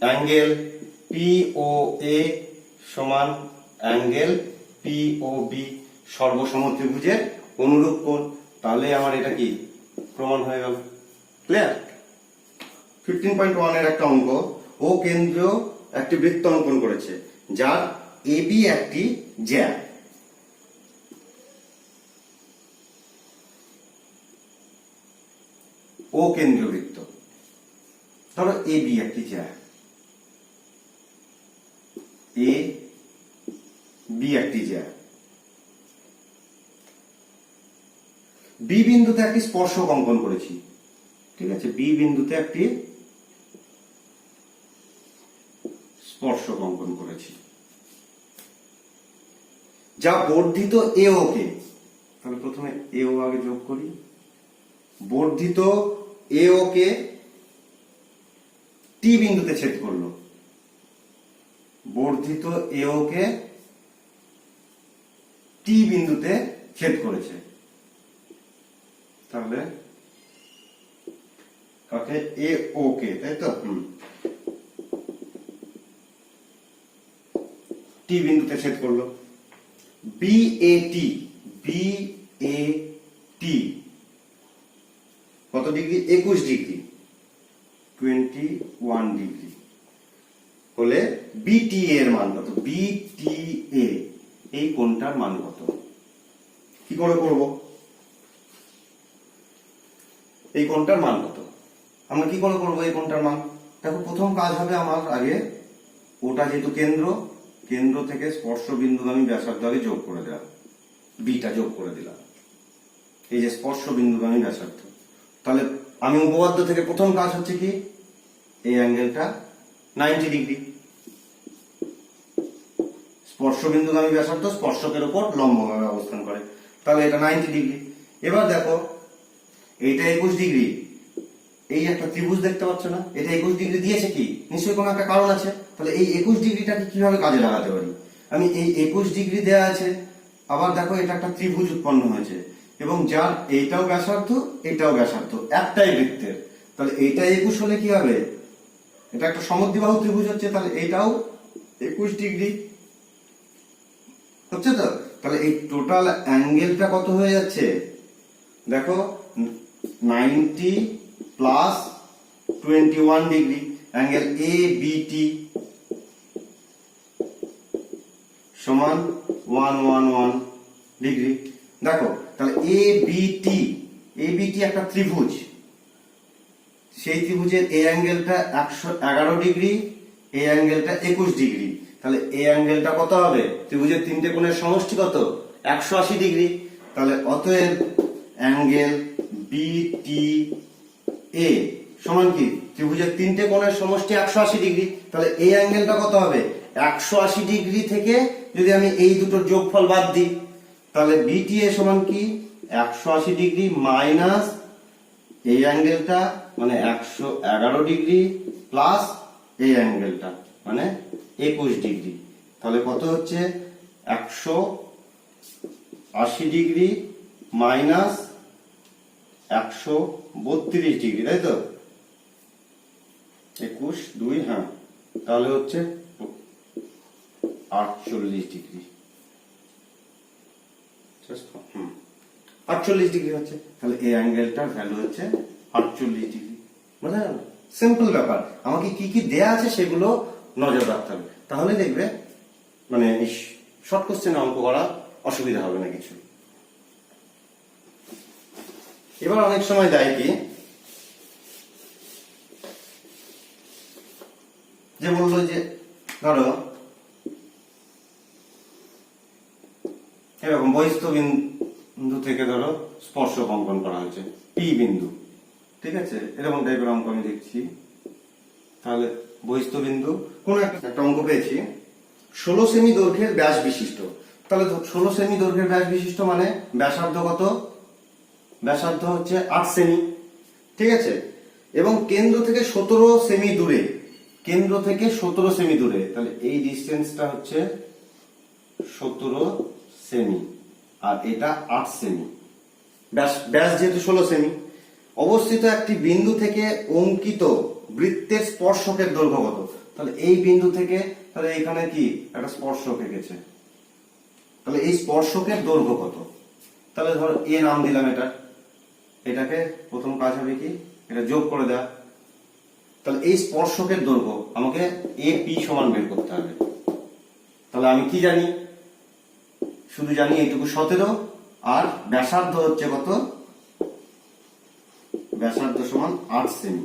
অ্যাঙ্গেল পিওএ সমান অ্যাঙ্গেল পিওবি সর্বসম ত্রিভুজের অনুরূপ কোণ। তাহলে আমার এটা কি প্রমাণ হয়ে গেল। ক্লিয়ার? 15.1 এর একটা অঙ্ক, ও কেন্দ্র একটি বৃত্ত অঙ্কন করেছে যার এবি একটি জ্যা। ও কেন্দ্রীয় বৃত্ত, ধরো এবি একটি জ্যা, এ বি একটি জ্যা, বি বিন্দুতে একটি স্পর্শক অঙ্কন করেছি। ঠিক আছে, বি বিন্দুতে একটি স্পর্শক অঙ্কন করেছি যা বর্ধিত এও কে, তাহলে প্রথমে এও আগে যোগ করি, বর্ধিত এও কে টি বিন্দুতে ছেদ করলো, বর্ধিত এও কে টি বিন্দুতে ছেদ করেছে। তাহলে কাকে, এ ও কে, তাই তো? টি বিন্দুতে ছেদ করলো। বিএটি, বিএটি কত ডিগ্রি? 21 ডিগ্রি, 21 ডিগ্রি হলে বিটি এর মান কত? বিটিএ এই কোণটার মান কত? কি করে করব? এই কোণটার মান কত আমরা কি করে করব? এই কোণটার মান দেখো, প্রথম কাজ হবে আমার আগে ওটা যেহেতু কেন্দ্র, কেন্দ্র থেকে স্পর্শ বিন্দুগামী ব্যাসার্ধ আগে যোগ করে দিলাম, বিটা যোগ করে দিলাম, এই যে স্পর্শ বিন্দুগামী ব্যাসার্ধ। তাহলে আমি উপপাদ্য থেকে প্রথম কাজ হচ্ছে কি, এই অ্যাঙ্গেলটা 90 ডিগ্রি, স্পর্শ বিন্দুগামী ব্যাসার্ধ স্পর্শকের উপর লম্বভাবে অবস্থান করে, তাহলে এটা 90 ডিগ্রি। এবার দেখো এইটা 21 ডিগ্রি, এই একটা ত্রিভুজ দেখতে পাচ্ছ না, এটা 21 ডিগ্রি দিয়েছে কি, নিশ্চয়ই কোনো একটা কারণ আছে। তাহলে এই 21 ডিগ্রিটাকে কিভাবে কাজে লাগাতে পারি? আমি এই 21 ডিগ্রি দেওয়া আছে, আবার দেখো এটা একটা ত্রিভুজ উৎপন্ন হয়েছে এবং যার এইটাও ব্যাসার্ধ এটাও ব্যাসার্ধ, একটাই বৃত্তের। তাহলে এইটা 21 হলে কি হবে? এটা একটা সমদ্বিবাহু ত্রিভুজ হচ্ছে, তাহলে এটাও 21 ডিগ্রি হচ্ছে তো। তাহলে এই টোটাল অ্যাঙ্গেলটা কত হয়ে যাচ্ছে দেখো, 90 প্লাস 21 ডিগ্রি, অ্যাঙ্গেল এ বিটি সমান 111 ডিগ্রি। দেখো তাহলে এ বিটি একটা ত্রিভুজ, সেই ত্রিভুজের এই অ্যাঙ্গেলটা 111 ডিগ্রি, এই অ্যাঙ্গেলটা 21 ডিগ্রি। তাহলে এই অ্যাঙ্গেলটা কত হবে? ত্রিভুজের তিনটে কোণের সমষ্টি কত? 180 ডিগ্রি। তাহলে অতএব অ্যাঙ্গেল বিটি এ সমান কি? ত্রিভুজের তিনটে কোণের সমষ্টি 180 ডিগ্রি। তাহলে এই অ্যাঙ্গেলটা কত হবে? 180 ডিগ্রি থেকে যদি আমি এই দুটোর যোগফল বাদ দিই, তাহলে বিটি এ সমান কি? 180 ডিগ্রি মাইনাস এই অ্যাঙ্গেলটা মানে 111 ডিগ্রি প্লাস এই অ্যাঙ্গেলটা মানে 21 ডিগ্রি। তাহলে কত হচ্ছে? 180 ডিগ্রি মাইনাস 132 ডিগ্রি, তাই তো? 21 2 হ্যাঁ, তাহলে হচ্ছে 48 ডিগ্রি। 48 ডিগ্রি হচ্ছে। তাহলে এই অ্যাঙ্গেলটার ভ্যালু হচ্ছে 48 ডিগ্রি। বুঝা গেল? সিম্পল ব্যাপার। আমাকে কি কি দেয়া আছে সেগুলো নজর রাখতে হবে, তাহলে দেখবে মানে শর্ট কোশ্চেনে অঙ্ক করা অসুবিধা হবে না কিছু। এবার অনেক সময় দেয় কি যে বললো যে ধরো এরকম বহিস্থ বিন্দু থেকে ধরো স্পর্শক অঙ্কন করা হয়েছে পি বিন্দু, ঠিক আছে, এরকম টাইপের অঙ্ক আমি দেখছি। তাহলে বহিস্থ বিন্দু কোন একটা অঙ্ক পেয়েছি 16 সেমি দৈর্ঘ্যের ব্যাস বিশিষ্ট। তাহলে 16 সেমি দৈর্ঘ্যের ব্যাস বিশিষ্ট মানে ব্যাসার্ধ কত? ব্যাসার্ধ হচ্ছে 8 সেমি, ঠিক আছে, এবং কেন্দ্র থেকে 17 সেমি দূরে, কেন্দ্র থেকে 17 সেমি দূরে, তাহলে এই ডিসটেন্সটা হচ্ছে 17 সেমি আর এটা 8 সেমি। ব্যাস যেহেতু 16 সেমি, অবস্থিত একটি বিন্দু থেকে অঙ্কিত বৃত্তের স্পর্শকের দৈর্ঘ্য কত? তাহলে এই বিন্দু থেকে, তাহলে এখানে কি একটা স্পর্শক এঁকেছে, তাহলে এই স্পর্শকের দৈর্ঘ্য কত? তাহলে ধরো এ নাম দিলাম, এটাকে প্রথম কাজ হবে কি এটা যোগ করে দেওয়া। তাহলে এই স্পর্শকের দৈর্ঘ্য আমাকে এ পি সমান বের করতে হবে। তাহলে আমি কি জানি? শুধু জানি এইটুকু 17 আর ব্যাসার্ধ হচ্ছে কত? ব্যাসার্ধ সমান 8 সেমি।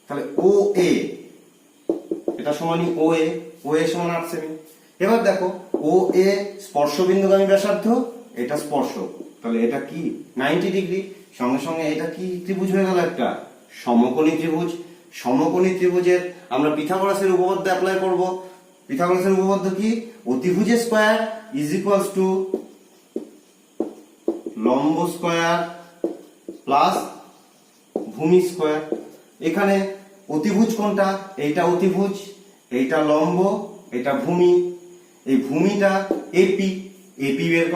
তাহলে ও এ এটা সমানই ও এ সমান 8 সেমি। এবার দেখো ও এ স্পর্শবিন্দুগামী ব্যাসার্ধ, এটা স্পর্শক, তাহলে এটা কি 90 ডিগ্রি। সঙ্গে সঙ্গে এটা কি ত্রিভুজ হয়ে গেল, একটা সমকোণী ত্রিভুজ। সমকোণী ত্রিভুজের আমরা পিথাগোরাসের উপপাদ্য অ্যাপ্লাই করব। পিথাগোরাসের উপপাদ্য কি? অতিভুজের স্কয়ার ইজ ইকুয়ালস টু লম্ব স্কয়ার প্লাস ভূমি স্কয়ার। এখানে অতিভুজ কোনটা? এইটা অতিভুজ, এইটা লম্ব, এটা ভূমি। এই ভূমিটা এপি, এপি বের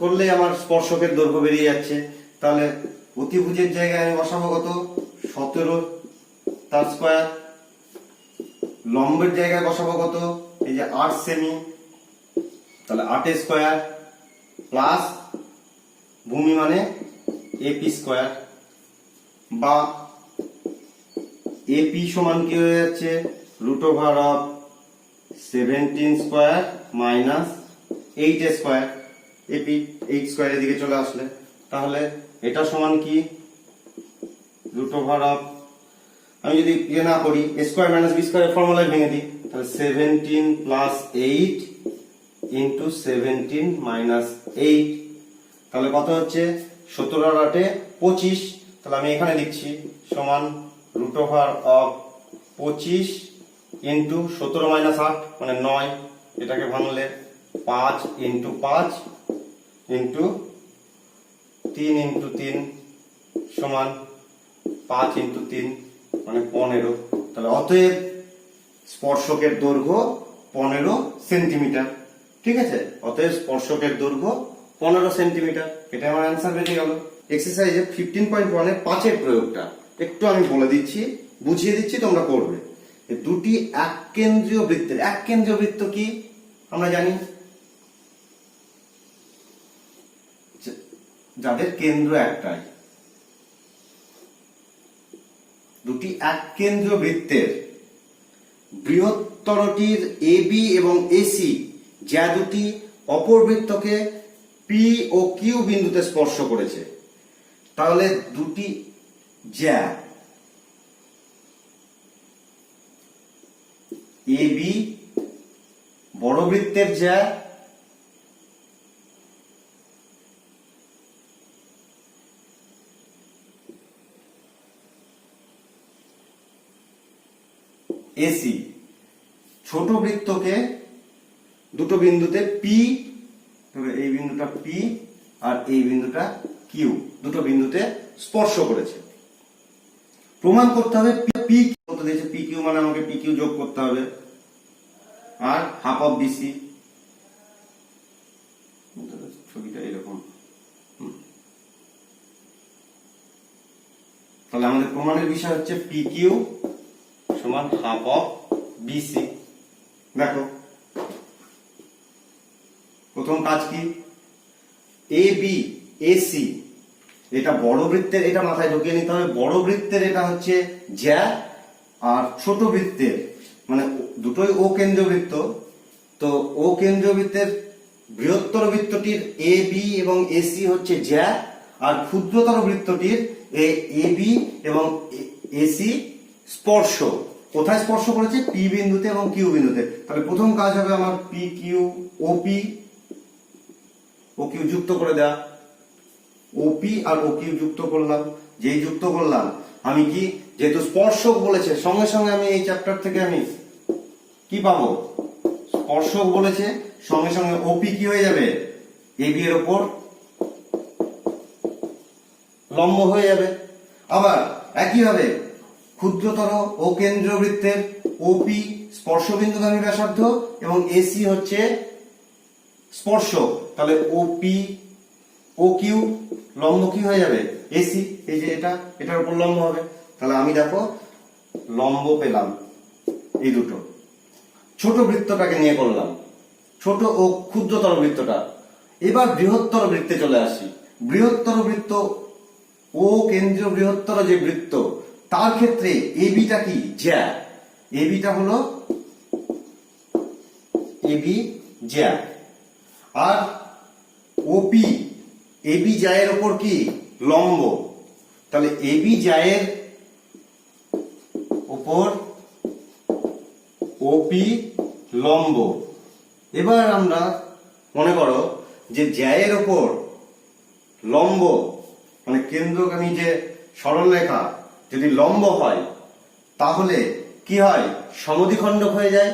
করলে আমার স্পর্শকের দৈর্ঘ্য বেরিয়ে যাচ্ছে। তাহলে অতিভুজের জায়গায় আমি বসাবো কত? 17 তার স্কয়ার। লম্বের জায়গায় বসাবো কত? এই যে 8 সেমি, তাহলে 8 স্কয়ার প্লাস ভূমি মানে এপি স্কয়ার, বা এপি সমান কি হয়ে যাচ্ছে? √17 স্কয়ার মাইনাস 8 স্কয়ার। এপি 8 স্কয়ারের দিকে চলে আসলে তাহলে এটা সমান কি? আমি যদি ইয়ে না করি a স্কয়ার মাইনাস b স্কয়ারের ফর্মুলায় ভেঙে দিই, তাহলে 17 প্লাস 8 ইন্টু 17 মাইনাস 8, তাহলে কত হচ্ছে? 17 আর 8 25। তাহলে আমি এখানে লিখছি সমান √25 ইন্টু 17 মাইনাস 8 মানে 9, এটাকে ভাঙলে 5 ইন্টু 5 ইন্টু 3 ইন্টু 3 সমান 5 ইন্টু 3 মানে 15। তাহলে অতএব স্পর্শকের দৈর্ঘ্য 15 সেন্টিমিটার, ঠিক আছে। অতএব স্পর্শকের দৈর্ঘ্য 15 সেন্টিমিটার, এটা আমার অ্যান্সার বেরিয়ে গেল। এক্সারসাইজে 15.1 এর 5 এর প্রয়োগটা একটু আমি বলে দিচ্ছি, বুঝিয়ে দিচ্ছি, তোমরা করবে। দুটি এককেন্দ্রীয় বৃত্তের, এককেন্দ্রীয় বৃত্ত কি আমরা জানি? যাদের কেন্দ্র একটাই। দুটি এককেন্দ্রীয় বৃত্তের বৃহত্তরটির এবি এবং এসি যা দুটি অপর বৃত্তকে পি ও কিউ বিন্দুতে স্পর্শ করেছে, তাহলে দুটি জ্যা এবি বড় বৃত্তের জ্যা এসি ছোট বৃত্তকে দুটো বিন্দুতে পি, এই বিন্দুটা পি আর এই বিন্দুটা কিউ, দুটো বিন্দুতে স্পর্শ করেছে। প্রমাণ করতে হবে পি কত দিয়েছে, পি কিউ মানে আমাকে পি কিউ যোগ করতে হবে, আর হাফ অফ বিসি। ছবিটা এরকম। তাহলে আমাদের প্রমাণের বিষয় হচ্ছে পি কিউ সমান হাফ অফ বিসি। দেখো প্রথম কাজ কি? এ বি এসি এটা বড় বৃত্তের, এটা মাথায় ঢুকিয়ে নিতে হবে। বড় বৃত্তের এটা হচ্ছে জ্যা, আর ছোট বৃত্তের মানে দুটোই ও কেন্দ্রীয় বৃত্ত, তো ও কেন্দ্রীয় বৃত্তের বৃহত্তর বৃত্তটির এ বি এবং এসি হচ্ছে জ্যা, আর ক্ষুদ্রতর বৃত্তটির এ বি এবং এসি স্পর্শ। কোথায় স্পর্শ করেছে? পি বিন্দুতে এবং কিউ বিন্দুতে। তাহলে প্রথম কাজ হবে আমার পি কিউ ও কিউ যুক্ত করে দেওয়া। ওপি আর ও কিউ যুক্ত করলাম, যেই যুক্ত করলাম আমি কি, যেহেতু স্পর্শক বলেছে সঙ্গে সঙ্গে আমি এই চ্যাপ্টার থেকে আমি কি পাবো? স্পর্শক বলেছে, সঙ্গে সঙ্গে ওপি কি হয়ে যাবে? এবি এর উপর লম্ব হয়ে যাবে। আবার একইভাবে ক্ষুদ্রতর ও কেন্দ্রীয় বৃত্তের ওপি স্পর্শবিন্দুগামী ব্যাসার্ধ এবং এসি হচ্ছে স্পর্শক, তাহলে ওপি ও কিউ লম্ব কি হয়ে যাবে? এসি। এই যে এটার উপর লম্ব হবে। তাহলে আমি দেখো লম্ব পেলাম এই দুটো। ছোট বৃত্তটাকে নিয়ে করলাম, ছোট ও ক্ষুদ্রতর বৃত্তটা। এবার বৃহত্তর বৃত্তে চলে আসি। বৃহত্তর বৃত্ত ও কেন্দ্রীয় বৃহত্তর যে বৃত্ত, তার ক্ষেত্রে এবিটা কি? জ্যা। এবিটা হলো এবি জ্যা, আর ওপি এবি জ্যায়ের ওপর কি? লম্ব। তাহলে এবি জ্যায়ের ওপর ওপি লম্ব। এবার আমরা মনে করো যে জ্যায়ের ওপর লম্ব মানে কেন্দ্রগামী যে সরলরেখা যদি লম্ব হয় তাহলে কি হয়? সমদ্বিখণ্ডক হয়ে যায়।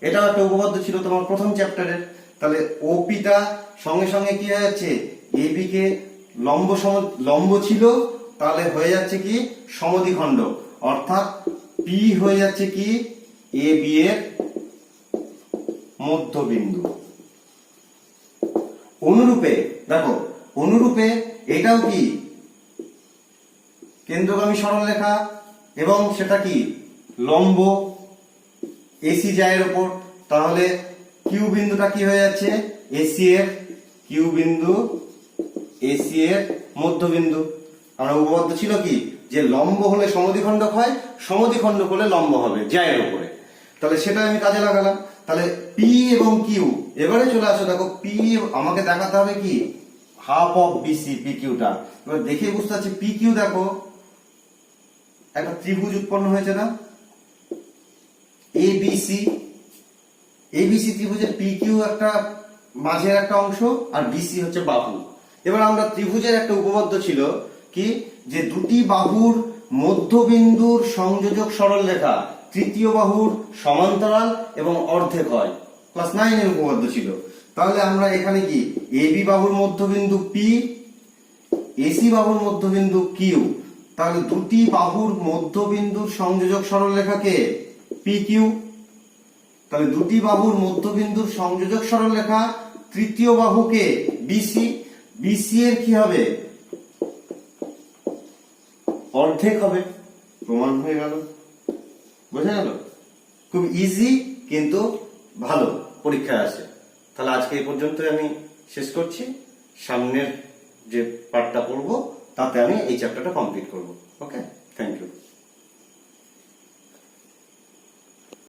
এটাও একটা উপপাদ্য ছিল তোমার প্রথম চ্যাপ্টারের। তাহলে ওপিটা সঙ্গে সঙ্গে কি হয়ে যাচ্ছে? এবি কে লম্ব ছিল, তাহলে হয়ে যাচ্ছে কি? সমদ্বিখণ্ডক। অর্থাৎ পি হয়ে যাচ্ছে কি? এ বি এর মধ্যবিন্দু। অনুরূপে দেখো, অনুরূপে এটাও কি কেন্দ্রগামী সরলরেখা এবং সেটা কি? লম্ব এসি জ্যায়ের উপর। তাহলে কিউ বিন্দুটা কি হয়ে যাচ্ছে? এসি এর কিউ বিন্দু এসি এর মধ্যবিন্দু। আমরা উপপাদ্য ছিল কি? যে লম্ব হলে সমদ্বিখণ্ডক হয়, সমদ্বিখণ্ডক হলে লম্ব হবে জ্যায়ের উপরে। তাহলে সেটা আমি কাজে লাগালাম। তাহলে পি এবং কিউ, এবারে চলে আসো, দেখো পি আমাকে দেখাতে হবে কি? হাফ অফ বিসি পি কিউটা। এবার দেখে বুঝতে পারছি পি কিউ, দেখো একটা ত্রিভুজ উৎপন্ন হয়েছে না? এবিসি। এবিসি ত্রিভুজের পি কিউ একটা মাঝের একটা অংশ আর বিসি হচ্ছে বাহু। এবার আমরা ত্রিভুজের একটা উপপাদ্য ছিল কি? যে দুটি বাহুর মধ্যবিন্দুর সংযোজক সরলরেখা তৃতীয় বাহুর সমান্তরাল এবং অর্ধেক হয়। ক্লাস 9 এর উপপাদ্য ছিল। তাহলে আমরা এখানে কি? এবি বাহুর মধ্যবিন্দু পি, এসি বাহুর মধ্যবিন্দু কিউ। তাহলে দুটি বাহুর মধ্যবিন্দুর সংযোজক সরলরেখাকে পি কিউ। তাহলে দুটি বাহুর মধ্যবিন্দুর সংযোজক সরলরেখা তৃতীয় বাহুকে বিসি। বিসি এর কি হবে? অর্ধেক হবে। প্রমাণ হয়ে গেল। বোঝা গেল? খুব ইজি কিন্তু ভালো পরীক্ষায় আসে। তাহলে আজকে এই পর্যন্ত আমি শেষ করছি। সামনের যে পার্টটা পড়বো তাতে আমি এই চ্যাপ্টারটা কমপ্লিট করব। ওকে, থ্যাংক ইউ।